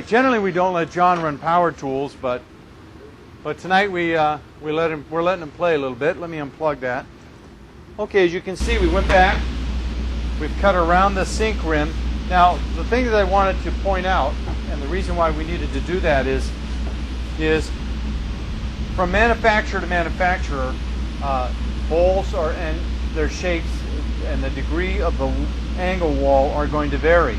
right. Generally, we don't let John run power tools, but tonight we're letting him play a little bit. Let me unplug that. Okay, as you can see, we went back. We've cut around the sink rim. Now, the thing that I wanted to point out, and the reason why we needed to do that is from manufacturer to manufacturer, bowls and their shapes and the degree of the angle wall are going to vary.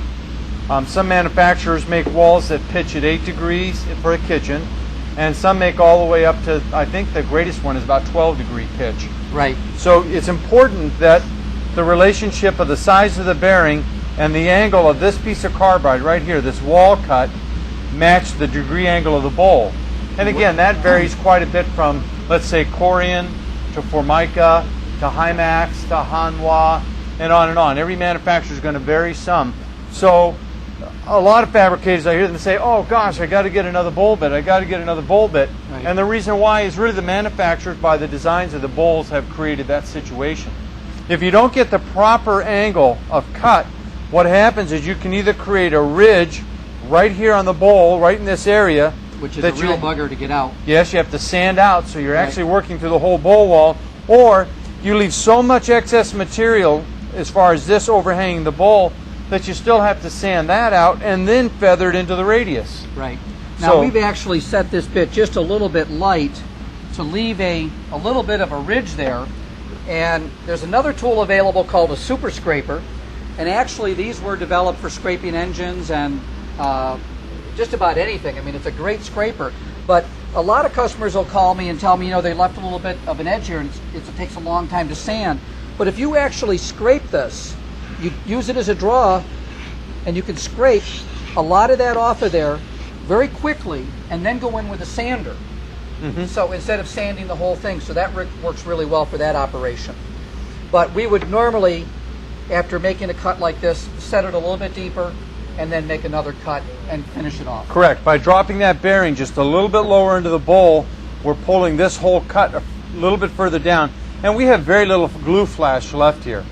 Some manufacturers make walls that pitch at 8 degrees for a kitchen, and some make all the way up to, I think the greatest one is about 12-degree pitch. Right. So it's important that the relationship of the size of the bearing and the angle of this piece of carbide right here, this wall cut, match the degree angle of the bowl. And again, that varies quite a bit from, let's say, Corian to Formica to Hymax to Hanwha and on and on. Every manufacturer is going to vary some. So a lot of fabricators, I hear them say, oh gosh, I got to get another bowl bit, I got to get another bowl bit. Right. And the reason why is really the manufacturers, by the designs of the bowls, have created that situation. If you don't get the proper angle of cut, what happens is you can either create a ridge right here on the bowl, right in this area, which is a real bugger to get out. Yes, you have to sand out, so you're actually working through the whole bowl wall, or you leave so much excess material as far as this overhanging the bowl that you still have to sand that out and then feather it into the radius. Right. Now we've actually set this bit just a little bit light to leave a little bit of a ridge there, and there's another tool available called a super scraper, and actually these were developed for scraping engines and just about anything. I mean, it's a great scraper, but a lot of customers will call me and tell me, they left a little bit of an edge here and it takes a long time to sand. But if you actually scrape this, you use it as a draw, and you can scrape a lot of that off of there very quickly and then go in with a sander. Mm-hmm. So instead of sanding the whole thing, so that works really well for that operation. But we would normally, after making a cut like this, set it a little bit deeper and then make another cut and finish it off. Correct. By dropping that bearing just a little bit lower into the bowl, we're pulling this whole cut a little bit further down, and we have very little glue flash left here.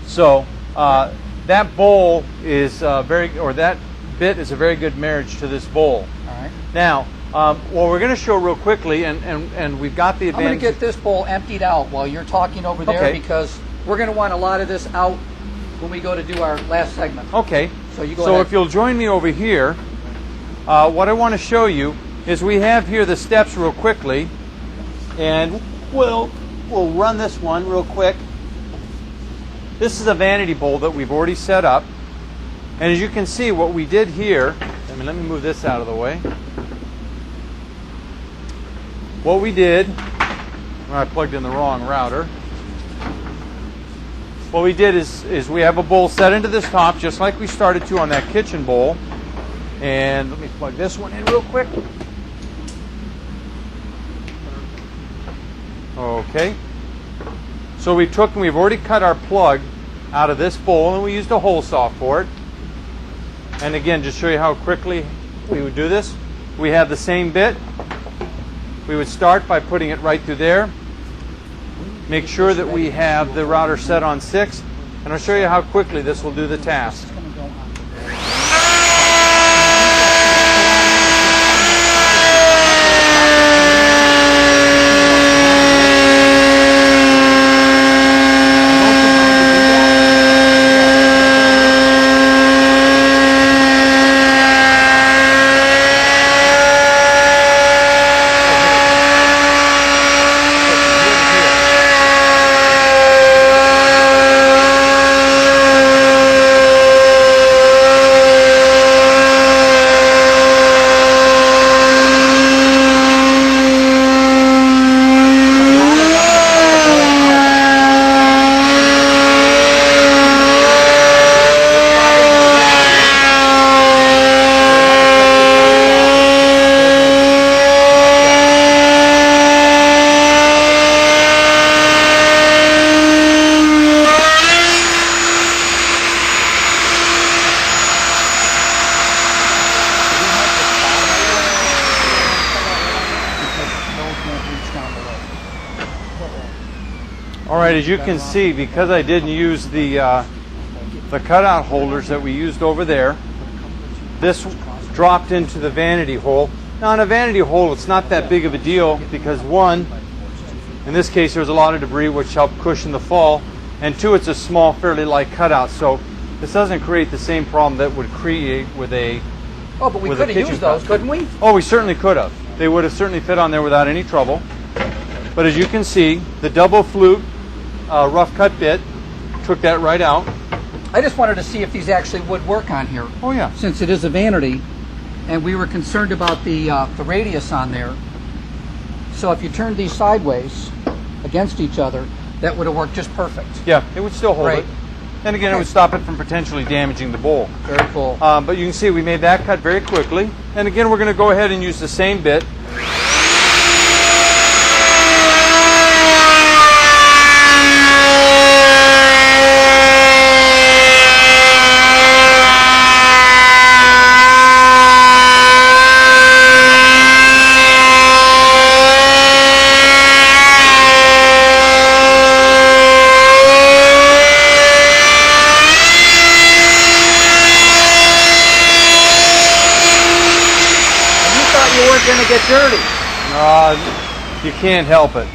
So that bowl is that bit is a very good marriage to this bowl. All right. Now, what we're going to show real quickly, and we've got the advantage. I'm going to get this bowl emptied out while you're talking over there, because we're going to want a lot of this out when we go to do our last segment. Okay. So you go ahead. If you'll join me over here, what I want to show you is we have here the steps real quickly, and we'll run this one real quick. This is a vanity bowl that we've already set up, and as you can see, what we did here, let me move this out of the way. What we did, I plugged in the wrong router. What we did is we have a bowl set into this top, just like we started to on that kitchen bowl. And let me plug this one in real quick. Okay. So we took and we've already cut our plug out of this bowl, and we used a hole saw for it. And again, just show you how quickly we would do this. We have the same bit. We would start by putting it right through there. Make sure that we have the router set on 6, and I'll show you how quickly this will do the task. All right, as you can see, because I didn't use the cutout holders that we used over there, this dropped into the vanity hole. Now in a vanity hole, it's not that big of a deal because one, in this case, there's a lot of debris which helped cushion the fall, and two, it's a small, fairly light cutout, so this doesn't create the same problem that would create with a Oh, but we could have used those, couldn't we? Oh, we certainly could have. They would have certainly fit on there without any trouble. But as you can see, the double flute rough cut bit took that right out. I just wanted to see if these actually would work on here. Oh yeah. Since it is a vanity, and we were concerned about the radius on there. So if you turned these sideways against each other, that would have worked just perfect. Yeah, it would still hold Right. it. And again, it would stop it from potentially damaging the bowl. Very cool. But you can see we made that cut very quickly. And again, we're going to go ahead and use the same bit. Going to get dirty. You can't help it.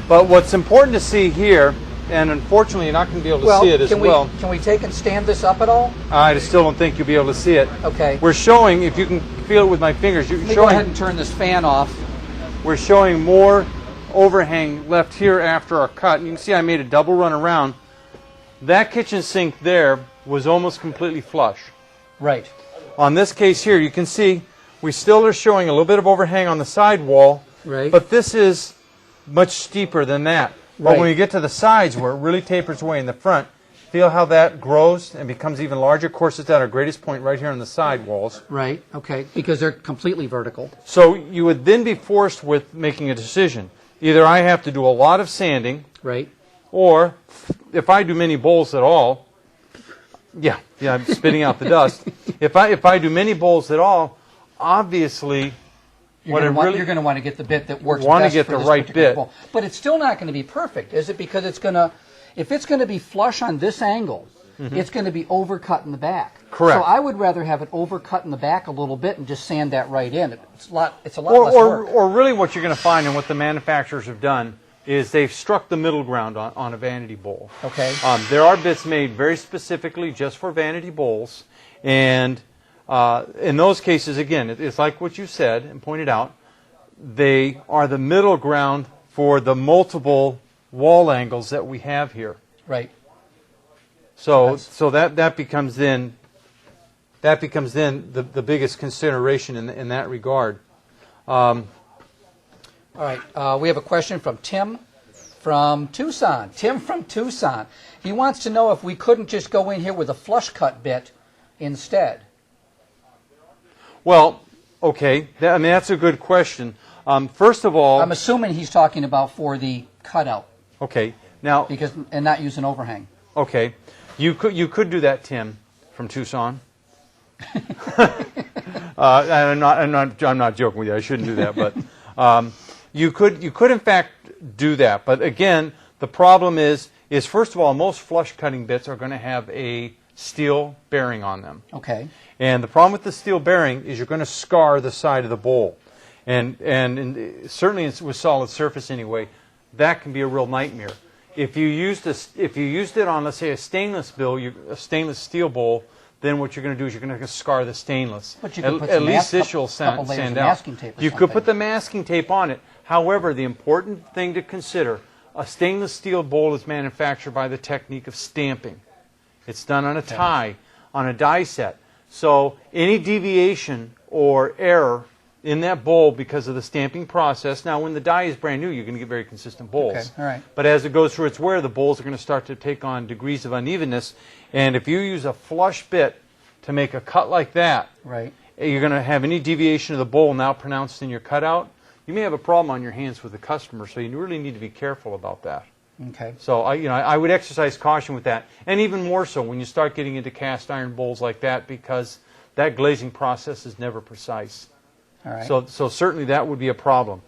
But what's important to see here, and unfortunately you're not going to be able to see it as well. Can we take and stand this up at all? I still don't think you'll be able to see it. Okay. We're showing, if you can feel it with my fingers, Let me go ahead and turn this fan off. We're showing more overhang left here after our cut. And you can see I made a double run around. That kitchen sink there was almost completely flush. Right. On this case here, you can see we still are showing a little bit of overhang on the side wall, right. But this is much steeper than that. But Right. when you get to the sides where it really tapers away in the front, feel how that grows and becomes even larger. Of course, it's at our greatest point right here on the side walls. Right, okay, because they're completely vertical. So you would then be forced with making a decision. Either I have to do a lot of sanding, Right. or if I do many bowls at all, yeah, I'm spitting out the dust. If I do many bowls at all, obviously, you're going to want to get the bit that works want to best get for the this right particular bit. bowl. But it's still not going to be perfect, is it? Because it's going to, if it's going to be flush on this angle, it's going to be overcut in the back. Correct. So I would rather have it overcut in the back a little bit and just sand that right in. It's a lot less work. Or really what you're going to find, and what the manufacturers have done, is they've struck the middle ground on a vanity bowl. Okay. There are bits made very specifically just for vanity bowls, and in those cases, again, it's like what you said and pointed out, they are the middle ground for the multiple wall angles that we have here. Right. So that becomes then the biggest consideration in that regard. All right. We have a question from Tim from Tucson. Tim from Tucson. He wants to know if we couldn't just go in here with a flush cut bit instead. Well, okay. That's a good question. First of all, I'm assuming he's talking about for the cutout. Okay. Now, and not use an overhang. Okay. You could do that, Tim, from Tucson. I'm not joking with you. I shouldn't do that, but you could in fact do that. But again, the problem is first of all, most flush cutting bits are going to have a steel bearing on them. Okay. And the problem with the steel bearing is you're going to scar the side of the bowl, and certainly with solid surface anyway, that can be a real nightmare. If you used it on, let's say, a stainless steel bowl, then what you're going to do is you're going to scar the stainless. But you could put at least this will couple layers sand of out. masking tape or You could something. put the masking tape on it. However, the important thing to consider: a stainless steel bowl is manufactured by the technique of stamping. It's done on a tie, on a die set. So any deviation or error in that bowl because of the stamping process. Now, when the die is brand new, you're going to get very consistent bowls. Okay, all right. But as it goes through its wear, the bowls are going to start to take on degrees of unevenness. And if you use a flush bit to make a cut like that, right, you're going to have any deviation of the bowl now pronounced in your cutout. You may have a problem on your hands with the customer, so you really need to be careful about that. Okay. So I would exercise caution with that, and even more so when you start getting into cast iron bowls like that, because that glazing process is never precise. All right. So certainly that would be a problem.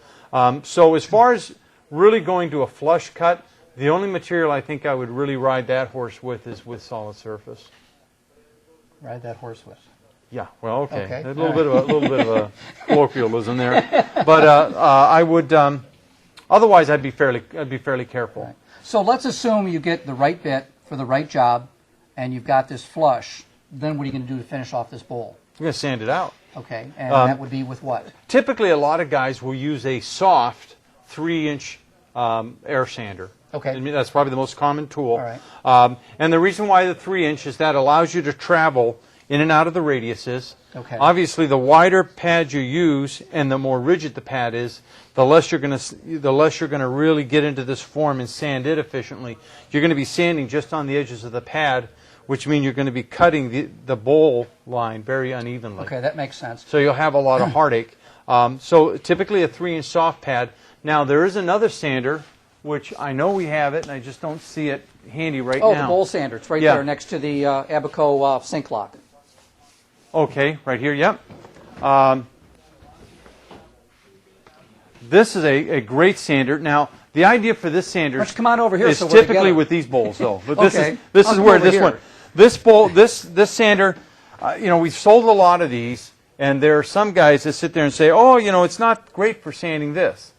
So as far as really going to a flush cut, the only material I think I would really ride that horse with is with solid surface. Ride that horse with. Yeah, well, okay. Okay. A little bit of a colloquialism there, but I would. Otherwise, I'd be fairly careful. Right. So let's assume you get the right bit for the right job, and you've got this flush. Then what are you going to do to finish off this bowl? You're going to sand it out. Okay, and that would be with what? Typically, a lot of guys will use a soft 3-inch air sander. Okay. I mean, that's probably the most common tool. All right. And the reason why the 3-inch is that allows you to travel in and out of the radiuses. Okay. Obviously, the wider pad you use and the more rigid the pad is, the less you're going to really get into this form and sand it efficiently. You're going to be sanding just on the edges of the pad, which means you're going to be cutting the bowl line very unevenly. Okay, that makes sense. So you'll have a lot of heartache. So typically a 3-inch soft pad. Now there is another sander, which I know we have it, and I just don't see it handy right now. Oh, the bowl sander. It's right there next to the Abaco sink lock. Okay, right here, yep. This is a great sander. Now, the idea for this sander Let's come on over here is so we're typically together. with these bowls, though. But Okay. this I'll is come where over this here. one, this bowl, this sander, we've sold a lot of these, and there are some guys that sit there and say, oh, it's not great for sanding this,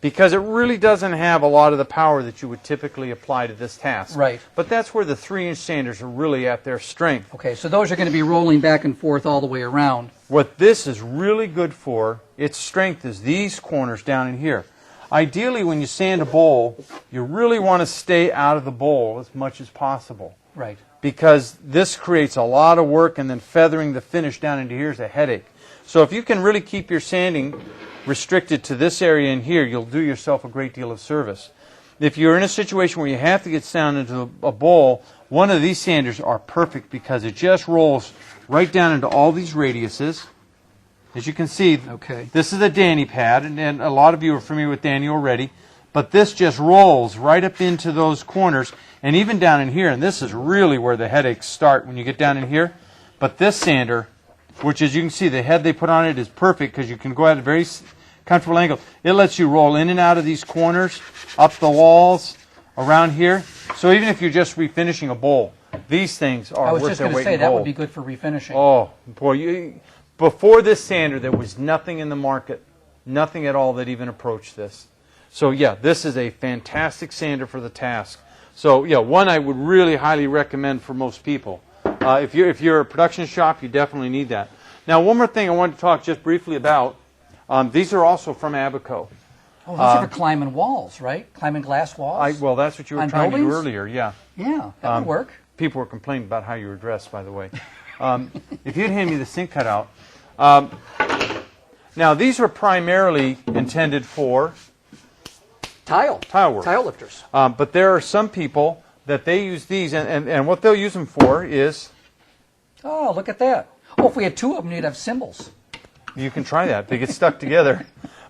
because it really doesn't have a lot of the power that you would typically apply to this task. Right. But that's where the 3-inch sanders are really at their strength. Okay, so those are going to be rolling back and forth all the way around. What this is really good for, its strength, is these corners down in here. Ideally, when you sand a bowl, you really want to stay out of the bowl as much as possible. Right. Because this creates a lot of work, and then feathering the finish down into here is a headache. So if you can really keep your sanding restricted to this area in here, you'll do yourself a great deal of service. If you're in a situation where you have to get down into a bowl, one of these sanders are perfect because it just rolls right down into all these radiuses. As you can see, Okay. This is a Danny pad, and a lot of you are familiar with Danny already, but this just rolls right up into those corners, and even down in here, and this is really where the headaches start when you get down in here. But this sander, which, as you can see, the head they put on it is perfect because you can go at a very comfortable angle. It lets you roll in and out of these corners, up the walls, around here. So even if you're just refinishing a bowl, these things are I was worth just their going to weight say in that gold. would be good for refinishing. Oh, boy. Before this sander, there was nothing in the market, nothing at all that even approached this. So, yeah, this is a fantastic sander for the task. So, yeah, one I would really highly recommend for most people. If you're a production shop, you definitely need that. Now, one more thing I wanted to talk just briefly about. These are also from Abaco. Oh, those are for climbing walls, right? Climbing glass walls? Well, that's what you were On trying to do buildings? earlier, yeah. Yeah, that would work. People were complaining about how you were dressed, by the way. If you'd hand me the sink cutout. Now, these are primarily intended for Tile work. Tile lifters. But there are some people that they use these, and what they'll use them for is, Oh, look at that. Oh, if we had two of them, you'd have symbols. you can try that. They get stuck together.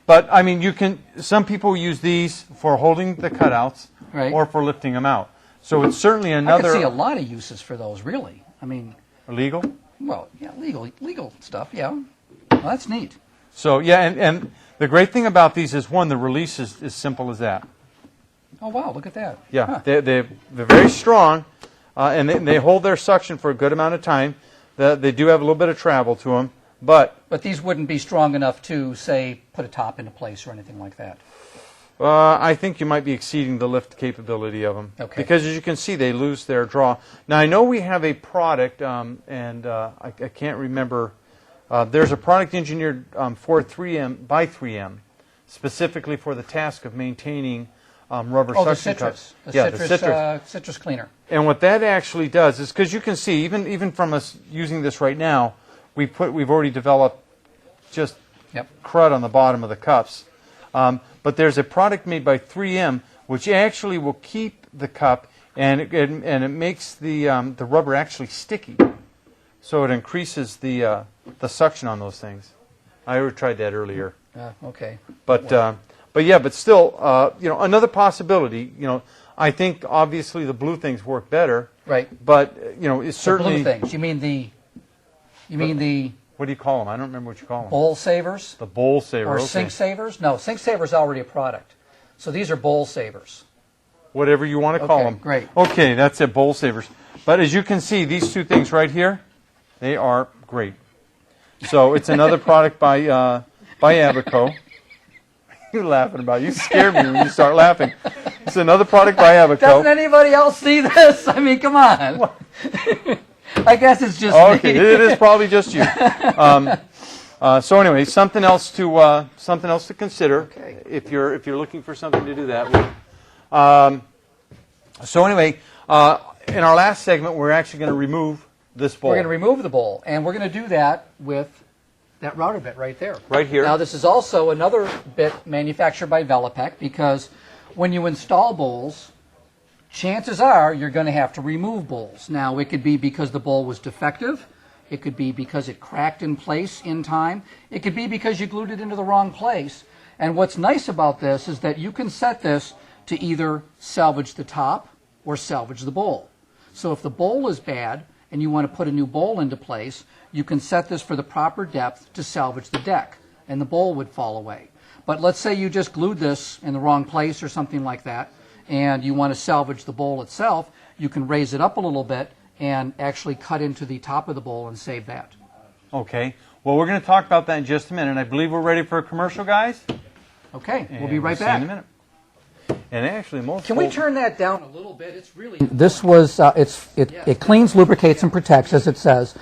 But, I mean, some people use these for holding the cutouts Right. or for lifting them out. So it's certainly I another... could see a lot of uses for those, really. I mean, Illegal? well, yeah, legal stuff, yeah. Well, that's neat. So, yeah, and the great thing about these is, one, the release is as simple as that. Oh, wow, look at that. Yeah, Huh. they're very strong, and they hold their suction for a good amount of time. They do have a little bit of travel to them, but these wouldn't be strong enough to, say, put a top into place or anything like that. I think you might be exceeding the lift capability of them. Okay. Because, as you can see, they lose their draw. Now, I know we have a product, and I can't remember. There's a product engineered for 3M, by 3M, specifically for the task of maintaining rubber Oh, the suction citrus. cups. The citrus. citrus cleaner. And what that actually does is, because you can see, even from us using this right now, we've already developed just Yep. crud on the bottom of the cups. But there's a product made by 3M which actually will keep the cup, and it makes the rubber actually sticky, so it increases the suction on those things. I already tried that earlier. Okay. But still, another possibility. I think obviously the blue things work better. Right. But it's certainly The blue things. You mean the What do you call them? I don't remember what you call them. bowl savers? The bowl saver. Or okay. sink savers? No, sink saver's already a product. So these are bowl savers. Whatever you want to call Okay, them. great. Okay, that's it, bowl savers. But as you can see, these two things right here, they are great. So it's another product by Abaco. You're laughing about it. You scared me when you start laughing. It's another product by Abaco. Doesn't anybody else see this? I mean, come on. I guess it's just okay, me. it is probably just you. So anyway, something else to consider if you're looking for something to do that with. So anyway, in our last segment, we're actually going to remove this bowl. We're going to remove the bowl, and we're going to do that with that router bit right there. Right here. Now, this is also another bit manufactured by Velopec, because when you install bowls, chances are you're going to have to remove bowls. Now, it could be because the bowl was defective. It could be because it cracked in place in time. It could be because you glued it into the wrong place. And what's nice about this is that you can set this to either salvage the top or salvage the bowl. So if the bowl is bad and you want to put a new bowl into place, you can set this for the proper depth to salvage the deck, and the bowl would fall away. But let's say you just glued this in the wrong place or something like that, and you want to salvage the bowl itself, you can raise it up a little bit and actually cut into the top of the bowl and save that. Okay. Well, we're going to talk about that in just a minute. I believe we're ready for a commercial, guys. Okay, And we'll be right see back. you in a minute. And actually, most Can we bowls- turn that down a little bit? It's really... This was, it cleans, lubricates, and protects, as it says,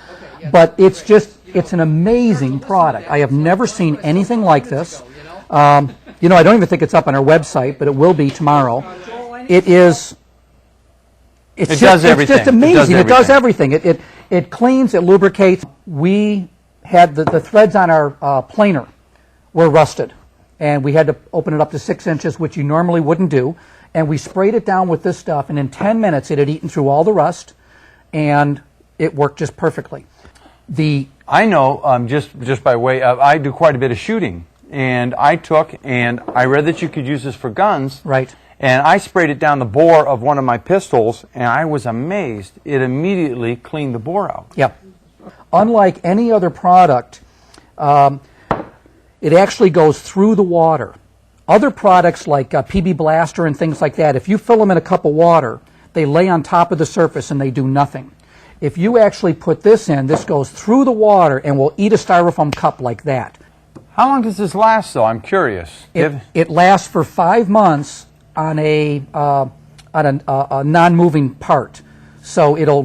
but it's an amazing product. I have never seen anything like this. I don't even think it's up on our website, but it will be tomorrow. It is... It's does everything. It's just amazing. It does everything. It cleans, it lubricates. We had the threads on our planer were rusted, and we had to open it up to 6 inches, which you normally wouldn't do. And we sprayed it down with this stuff, and in 10 minutes it had eaten through all the rust, and it worked just perfectly. I know, just by way of, I do quite a bit of shooting, and I read that you could use this for guns. Right. And I sprayed it down the bore of one of my pistols, and I was amazed. It immediately cleaned the bore out. Yep. Unlike any other product, it actually goes through the water. Other products like PB Blaster and things like that, if you fill them in a cup of water, they lay on top of the surface and they do nothing. If you actually put this in, this goes through the water and will eat a styrofoam cup like that. How long does this last, though? I'm curious. It lasts for 5 months on a non-moving part. So it'll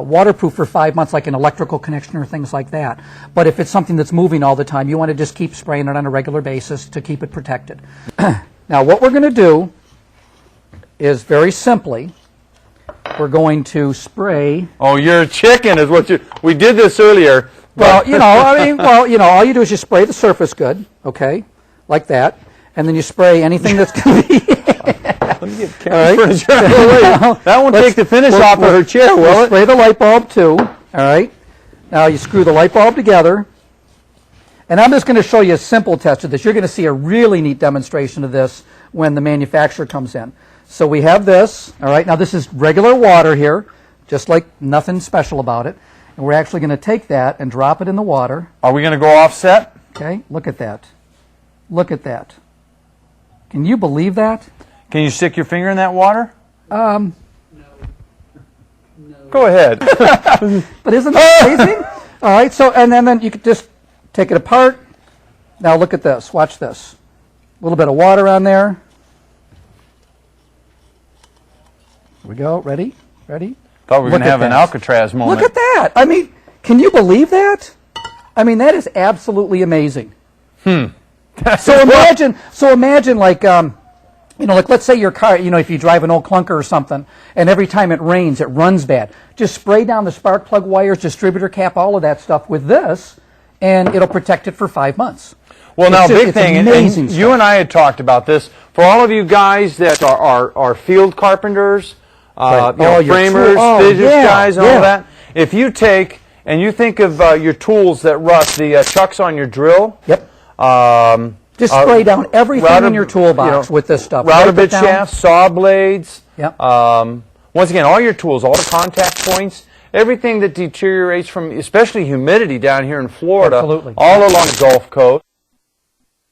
waterproof for 5 months, like an electrical connection or things like that. But if it's something that's moving all the time, you want to just keep spraying it on a regular basis to keep it protected. Now, what we're going to do is very simply, we're going to spray. Oh, you're a chicken, is what you. We did this earlier. Well, all you do is you spray the surface good, okay, like that, and then you spray anything that's going to be. Let me get furniture out of the way. That won't take the finish off of her chair, will it? Spray the light bulb too. All right. Now you screw the light bulb together, and I'm just going to show you a simple test of this. You're going to see a really neat demonstration of this when the manufacturer comes in. So we have this. All right. Now this is regular water here, just like nothing special about it. And we're actually going to take that and drop it in the water. Are we going to go offset? Okay. Look at that. Look at that. Can you believe that? Can you stick your finger in that water? No. Go ahead. But isn't that amazing? All right, so, and then you could just take it apart. Now look at this. Watch this. A little bit of water on there. Here we go. Ready? Ready? Thought we were going to have an Alcatraz moment. Look at that. I mean, can you believe that? I mean, that is absolutely amazing. So imagine like, like let's say your car, if you drive an old clunker or something, and every time it rains, it runs bad. Just spray down the spark plug wires, distributor cap, all of that stuff with this, and it'll protect it for 5 months. Well, now, big it's thing, amazing and you and I had talked about this. For all of you guys that are field carpenters, framers, scissors guys, and all that, if you take and you think of your tools that rust, the chucks on your drill. Yep. Just spray down everything in your toolbox with this stuff. Router bit shafts, saw blades. Yep. Once again, all your tools, all the contact points, everything that deteriorates from, especially humidity down here in Florida, Absolutely. all along the Gulf Coast.